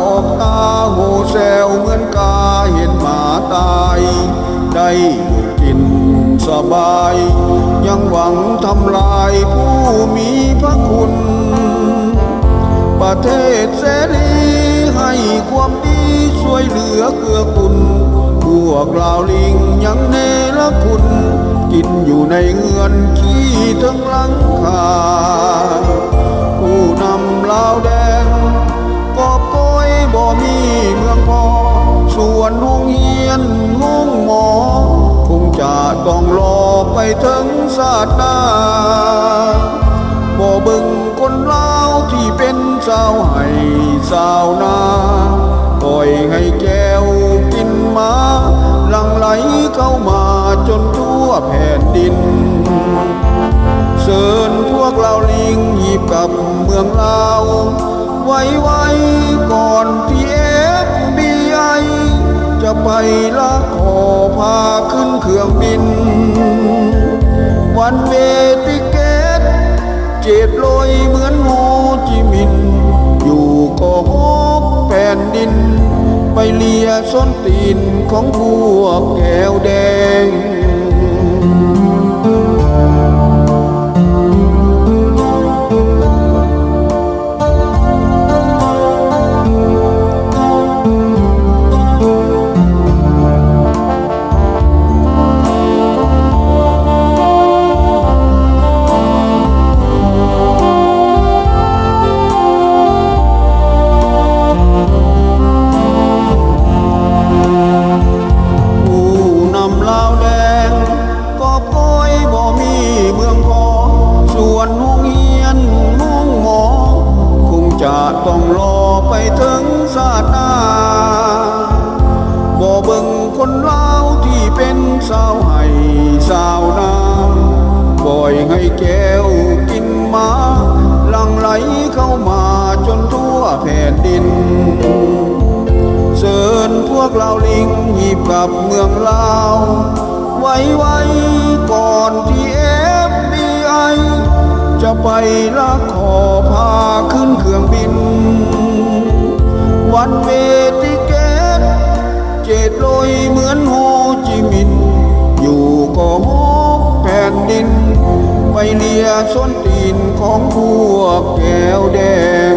ออกตาโหแซวเหมือนกาเห็นหมาตายได้อยู่กินสบายยังหวังทำลายผู้มีพระคุณประเทศเสรีให้ความดีช่วยเหลือเกื้อกูลพวกลาวลิงยังเนรคุณกินอยู่ในเฮือนขี้ทั้งหลังคาผู้นำลาวแดงกอบโกยบ่มีเมืองพอส่วนโรงเรียนห้องหมอคงจะต้องรอไปถึงศาสนาบ่เบิ่งคนลาวที่เป็นสาวให้สาวนาปล่อยให้แก้วกินมาหลั่งไหลเข้ามาจนทั่วแผ่นดินเชิญพวกเราลิงหยิบกับเมืองลาวไว้ก่อนที่ FBI จะไปลักขอพาขึ้นเครื่องบินวันเวติเกตเจ็ดลอยเหมือนโฮจิมินห์อยู่ก็ฮกแผ่นดินไปเลียส้นตีนของพวกแก้วแดงจะต้องรอไปถึงศาสนาบ่เบิ่งคนลาวที่เป็นสาวให้สาวนาปล่อยให้แก้วกินมาหลั่งไหลเข้ามาจนทั่วแผ่นดินเชิญพวกเราลิงหยิบกับเมืองลาวไว้ก่อนที่ FBI จะไปลักขอพาขึ้นเครื่องบินวันเวติเกตเจ็ดลอยเหมือนโฮจิมินห์อยู่ก็ฮกแผ่นดินไปเลียส้นตีนของพวกแก้วแดง